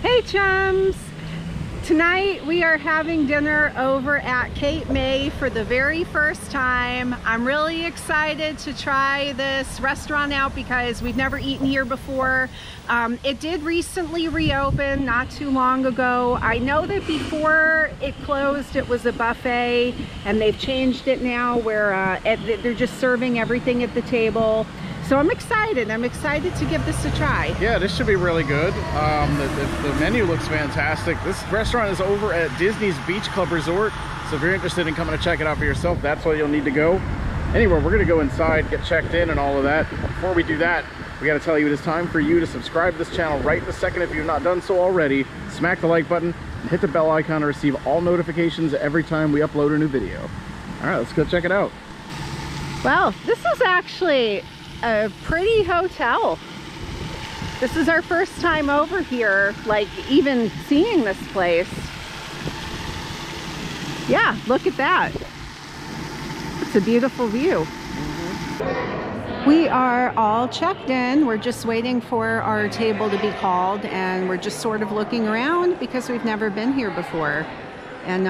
Hey chums! Tonight we are having dinner over at Cape May for the very first time. I'm really excited to try this restaurant out because we've never eaten here before. It did recently reopen not too long ago. I know that before it closed it was a buffet, and they've changed it now where they're just serving everything at the table. So I'm excited to give this a try. Yeah, this should be really good. The menu looks fantastic. This restaurant is over at Disney's Beach Club Resort. So if you're interested in coming to check it out for yourself, that's where you'll need to go. Anyway, we're gonna go inside, get checked in and all of that. Before we do that, we gotta tell you it is time for you to subscribe to this channel right this second if you've not done so already. Smack the like button and hit the bell icon to receive all notifications every time we upload a new video. All right, let's go check it out. Well, this is actually a pretty hotel. This is our first time over here, like even seeing this place. Yeah, look at that. It's a beautiful view. We are all checked in. We're just waiting for our table to be called, and we're just sort of looking around because we've never been here before. And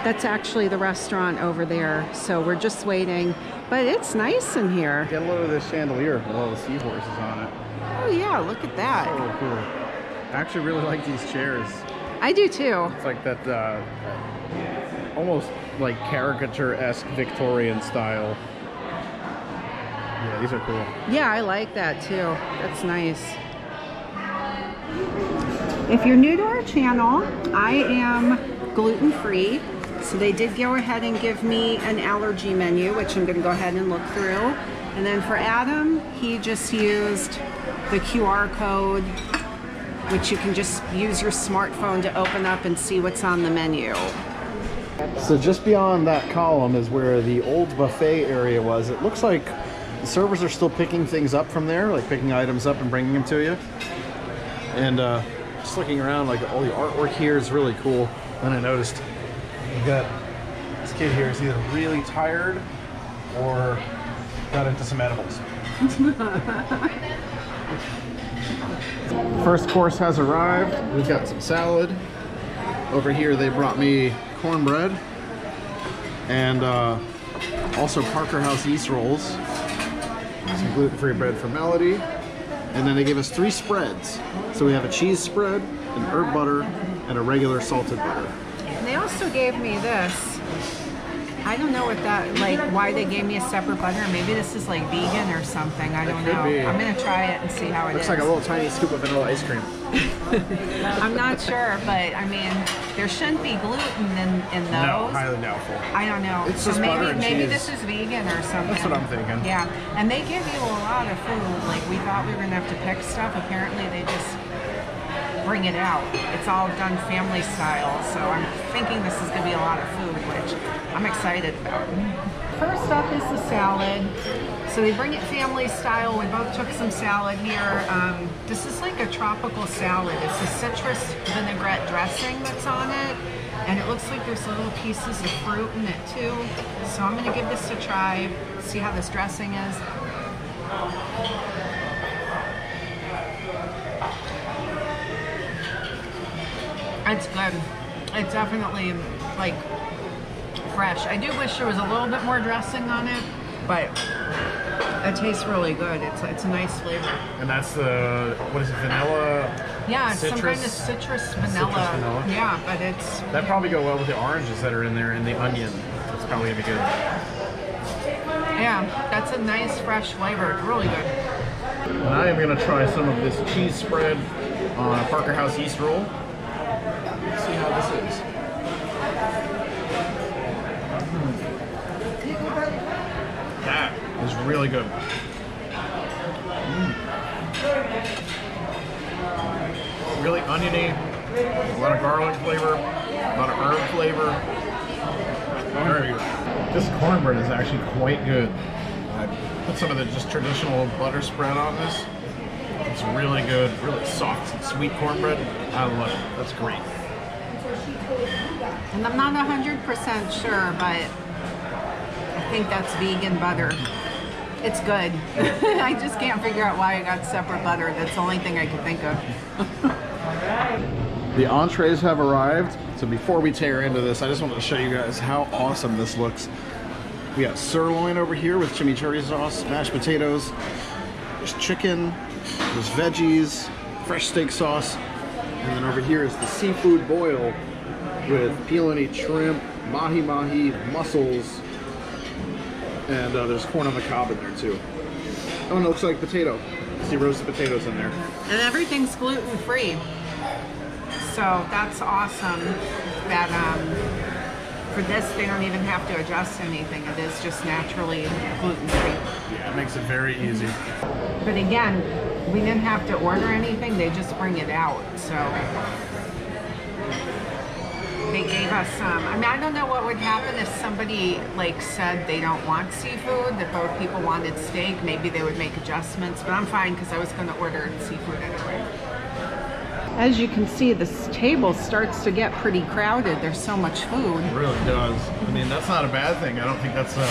that's actually the restaurant over there. So we're just waiting. But it's nice in here. Get a load of this chandelier with all the seahorses on it. Oh yeah, look at that. So cool. I actually really like these chairs. I do too. It's like that almost like caricature-esque Victorian style. Yeah, these are cool. Yeah, I like that too. That's nice. If you're new to our channel, I am gluten-free. So they did go ahead and give me an allergy menu, which I'm going to go ahead and look through. And then for Adam, he just used the QR code, which you can just use your smartphone to open up and see what's on the menu. So just beyond that column is where the old buffet area was. It looks like the servers are still picking things up from there, like picking items up and bringing them to you. And just looking around, like all the artwork here is really cool. And I noticed we've got this kid here is either really tired or got into some edibles. First course has arrived. We've got some salad. Over here they brought me cornbread and also Parker House yeast rolls. Some gluten-free bread for Melody. And then they gave us 3 spreads. So we have a cheese spread, an herb butter, and a regular salted butter. And they also gave me this. I don't know what that, like, why they gave me a separate butter. Maybe this is like vegan or something. I don't know. I'm gonna try it and see how it is. Looks like a little tiny scoop of vanilla ice cream. I'm not sure, but I mean, there shouldn't be gluten in those. No, highly doubtful. I don't know. It's so just butter and maybe cheese. this is vegan or something. That's what I'm thinking. Yeah, and they give you a lot of food. Like, we thought we were gonna have to pick stuff. Apparently, they just bring it out. It's all done family style, so I'm thinking this is gonna be a lot of food, which I'm excited about. First up is the salad. So they bring it family style. We both took some salad here. This is like a tropical salad. It's a citrus vinaigrette dressing that's on it. And it looks like there's little pieces of fruit in it too. So I'm gonna give this a try, see how this dressing is. It's good. It's definitely like fresh. I do wish there was a little bit more dressing on it, but it tastes really good. It's a nice flavor. And that's the, what is it, vanilla? Yeah, it's citrus? some kind of citrus vanilla. Yeah, but it's... That'd probably go well with the oranges that are in there and the onion. It's probably gonna be good. Yeah, that's a nice fresh flavor. It's really good. And I am gonna try some of this cheese spread on a Parker House yeast roll. Let's see how this is. That is really good. Really oniony, a lot of garlic flavor, a lot of herb flavor. Very good. This cornbread is actually quite good. I put some of the just traditional butter spread on this. It's really good, really soft, sweet cornbread. I love it. That's great. And I'm not 100% sure, but I think that's vegan butter. It's good. I just can't figure out why I got separate butter. That's the only thing I can think of. The entrees have arrived. So before we tear into this, I just wanted to show you guys how awesome this looks. We got sirloin over here with chimichurri sauce, mashed potatoes, there's chicken, there's veggies, fresh steak sauce, and then over here is the seafood boil with peel and eat shrimp, mahi-mahi, mussels, and there's corn on the cob in there too. Oh, and it looks like potato. See roasted potatoes in there. And everything's gluten-free. So that's awesome that for this they don't even have to adjust anything. It is just naturally gluten-free. Yeah, it makes it very easy. But again, we didn't have to order anything. They just bring it out. So they gave us some. I mean, I don't know what would happen if somebody like said they don't want seafood, that both people wanted steak. Maybe they would make adjustments, but I'm fine because I was going to order seafood anyway. As you can see, this table starts to get pretty crowded. There's so much food. It really does. I mean, that's not a bad thing. I don't think that's a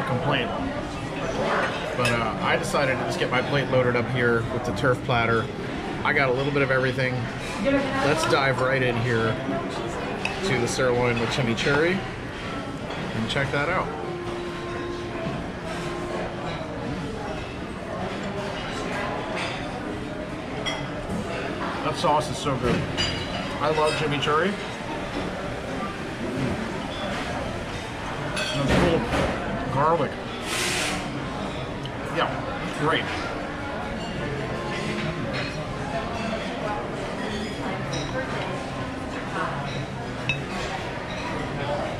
complaint. But I decided to just get my plate loaded up here with the turf platter. I got a little bit of everything. Let's dive right in here to the sirloin with chimichurri and check that out. That sauce is so good. I love chimichurri. And it's full of garlic. Yeah, great.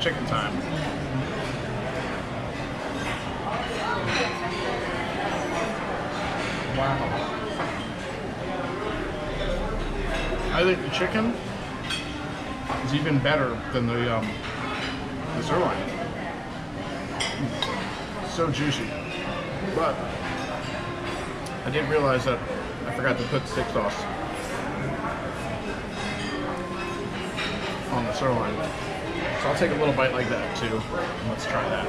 Chicken time. Wow. I think the chicken is even better than the sirloin. So juicy. But I did realize that I forgot to put steak sauce on the sirloin. So I'll take a little bite like that too. And let's try that.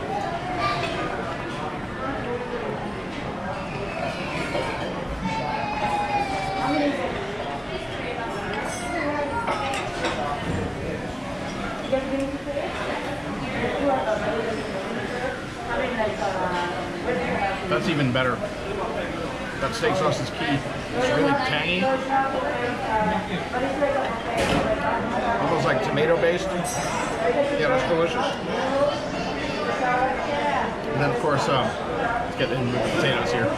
That's even better. That steak sauce is key. It's really tangy. Almost like tomato based. Yeah, that's delicious. And then of course, let's get in with the potatoes here.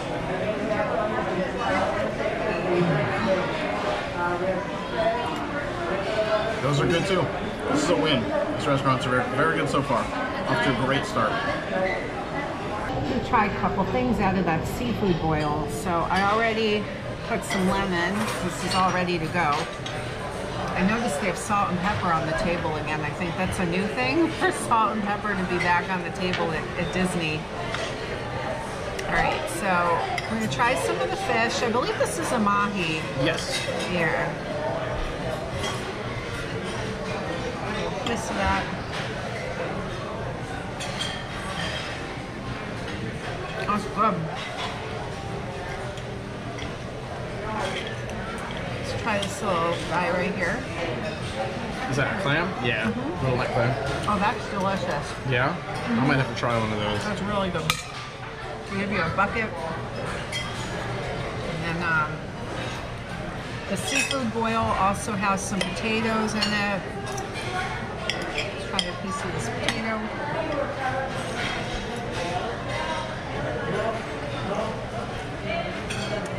Those are good too. This is a win. This restaurant's very good so far. Off to a great start. We tried a couple things out of that seafood boil. So I already put some lemon. This is all ready to go. I noticed they have salt and pepper on the table again. I think that's a new thing for salt and pepper to be back on the table at Disney. All right, so we're gonna try some of the fish. I believe this is a mahi. Yes. Here. This of that. That's good. Let's try this little guy right here. Is that a clam? Yeah, little neck clam. Oh, that's delicious. Yeah? I might have to try one of those. That's really good. They give you a bucket. And then the seafood boil also has some potatoes in it. Let's try a piece of this potato.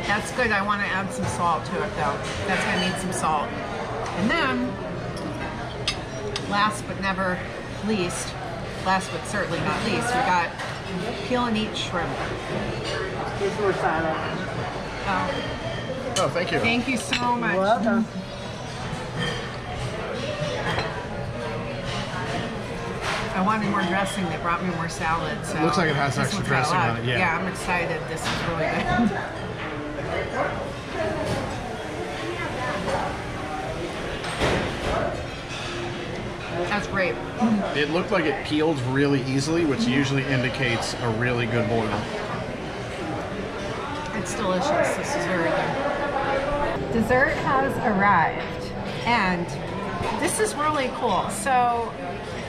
That's good. I want to add some salt to it though. That's going to need some salt. And then, last but never least, last but certainly not least, we got peel and eat shrimp. Here's more salad. Oh, thank you. Thank you so much. You're welcome. I wanted more dressing. They brought me more salad. So Looks like it has this extra one's got a dressing lot. on it, yeah. Yeah, I'm excited. This is really good. That's great. It looked like it peeled really easily, which usually indicates a really good boil. It's delicious. This is very good. Dessert has arrived, and this is really cool. So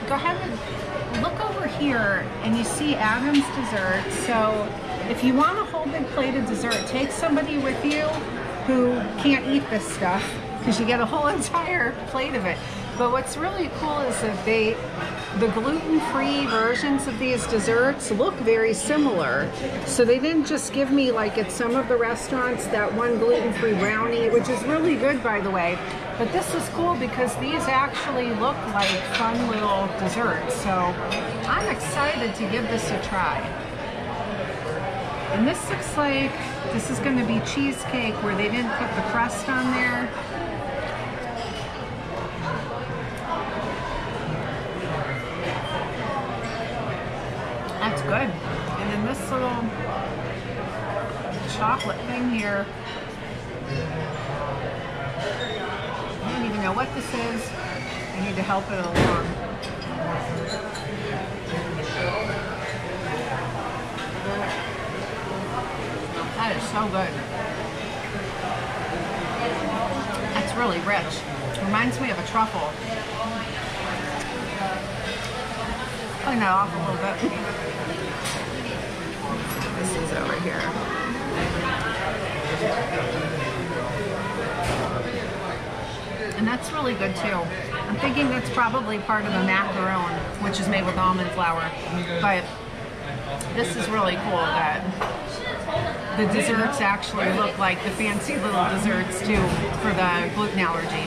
go ahead and look over here and you see Adam's dessert. So if you want a whole big plate of dessert, take somebody with you who can't eat this stuff, because you get a whole entire plate of it. But what's really cool is that the gluten-free versions of these desserts look very similar. So they didn't just give me, like at some of the restaurants, that one gluten-free brownie, which is really good, by the way. But this is cool because these actually look like fun little desserts. So I'm excited to give this a try. And this looks like this is going to be cheesecake where they didn't put the crust on there. That's good. And then this little chocolate thing here, I don't even know what this is. I need to help it along. That is so good. That's really rich. Reminds me of a truffle. Clean that off a little bit. This is over here. And that's really good too. I'm thinking that's probably part of the macaron, which is made with almond flour. But this is really cool that the desserts actually look like the fancy little desserts too for the gluten allergy.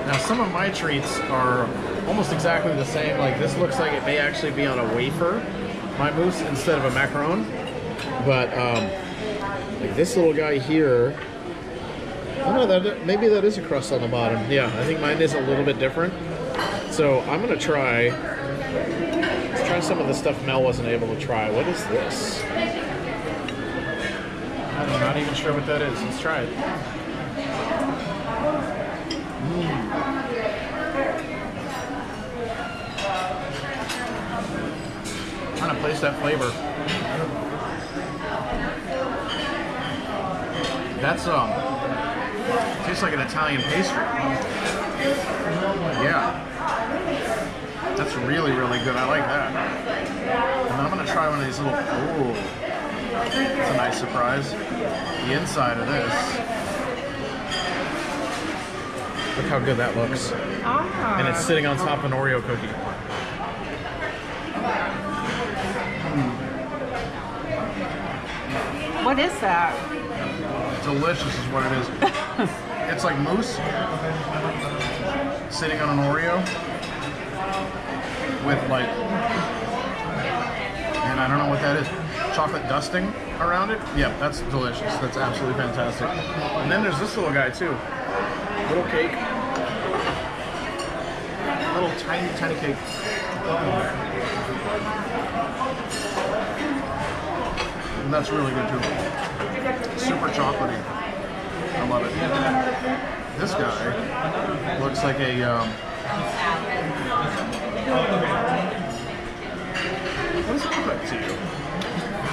Now some of my treats are almost exactly the same. Like this looks like it may actually be on a wafer, my mousse, instead of a macaron. But like this little guy here, I don't know, that maybe that is a crust on the bottom. Yeah, I think mine is a little bit different. So I'm gonna try. Let's try some of the stuff Mel wasn't able to try. What is this? I'm not even sure what that is. Let's try it. Trying to place that flavor. That's tastes like an Italian pastry. Yeah, that's really, really good. I like that. And then I'm gonna try one of these little. Ooh, it's a nice surprise. The inside of this. Look how good that looks. Ah. And it's sitting on top of an Oreo cookie. What is that? Delicious is what it is. It's like mousse sitting on an Oreo with like, and I don't know what that is, chocolate dusting around it. Yeah, that's delicious. That's absolutely fantastic. And then there's this little guy too. Little cake. Little tiny, tiny cake. And that's really good too. Super chocolatey. I love it. This guy looks like a what does it look like to you?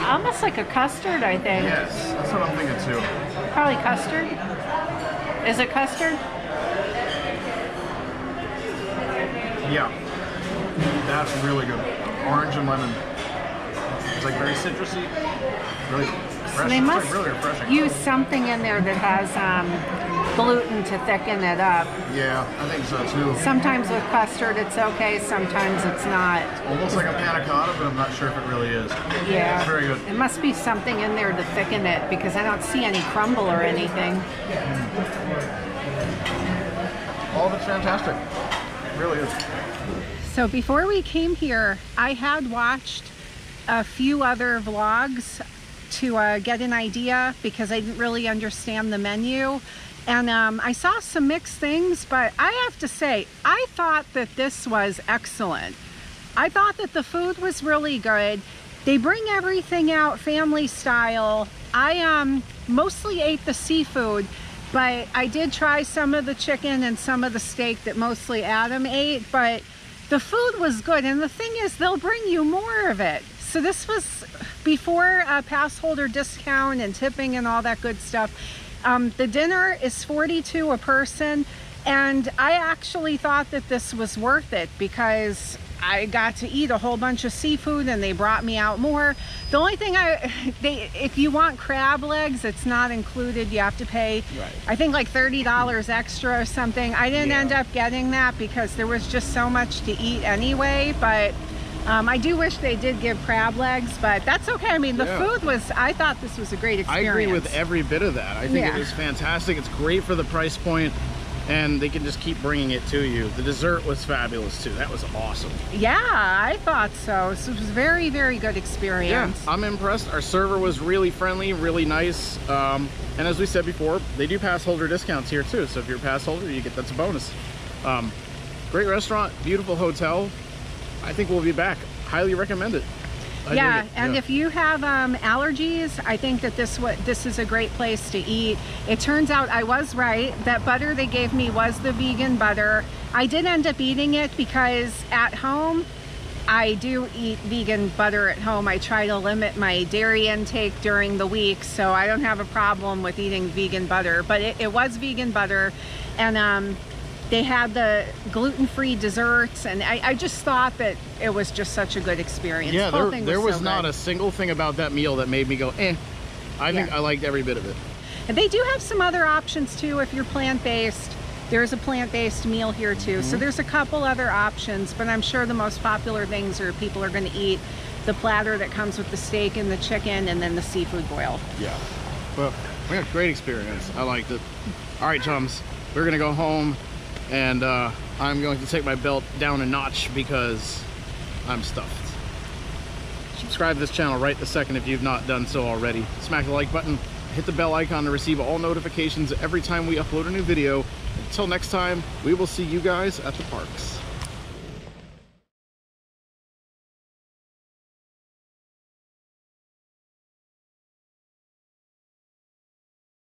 Almost like a custard, I think. Yes, that's what I'm thinking too. Probably custard. Is it custard? Yeah, that's really good. Orange and lemon. It's like very citrusy, really fresh. So they It's must like really refreshing. use something in there that has gluten to thicken it up. Yeah, I think so too. Sometimes with custard it's okay, sometimes it's not. Almost like a panna cotta, but I'm not sure if it really is. Yeah. It's very good. It must be something in there to thicken it because I don't see any crumble or anything. All of it's fantastic. It really is. So before we came here, I had watched a few other vlogs to get an idea because I didn't really understand the menu. And I saw some mixed things, but I have to say, I thought that this was excellent. I thought that the food was really good. They bring everything out family style. I mostly ate the seafood, but I did try some of the chicken and some of the steak that mostly Adam ate, but the food was good. And the thing is, they'll bring you more of it. So this was before a pass holder discount and tipping and all that good stuff. The dinner is $42 a person, and I actually thought that this was worth it because I got to eat a whole bunch of seafood and they brought me out more. The only thing if you want crab legs, it's not included. You have to pay, Right. I think like $30 extra or something. I didn't end up getting that because there was just so much to eat anyway, but I do wish they did give crab legs, but that's okay. I mean, the food was, I thought this was a great experience. I agree with every bit of that. I think it was fantastic. It's great for the price point, and they can just keep bringing it to you. The dessert was fabulous too. That was awesome. Yeah, I thought so. So it was a very, very good experience. Yeah, I'm impressed. Our server was really friendly, really nice. And as we said before, they do pass holder discounts here too. So if you're a pass holder, you get, that's a bonus. Great restaurant, beautiful hotel. I think we'll be back. Highly recommend it. Yeah, and if you have allergies, I think that this is a great place to eat. It turns out I was right. That butter they gave me was the vegan butter. I did end up eating it because at home, I do eat vegan butter at home. I try to limit my dairy intake during the week, so I don't have a problem with eating vegan butter. But it was vegan butter, and they had the gluten-free desserts, and I just thought that it was just such a good experience. Yeah, there was so not good. a single thing about that meal that made me go, eh. I think I liked every bit of it. And they do have some other options too if you're plant-based. There's a plant-based meal here too. So there's a couple other options, but I'm sure the most popular things are people are going to eat the platter that comes with the steak and the chicken and then the seafood boil. Yeah. Well, we had a great experience. I liked it. All right, chums, we're going to go home. And I'm going to take my belt down a notch because I'm stuffed. Subscribe to this channel right this second if you've not done so already. Smack the like button, hit the bell icon to receive all notifications every time we upload a new video. Until next time, we will see you guys at the parks.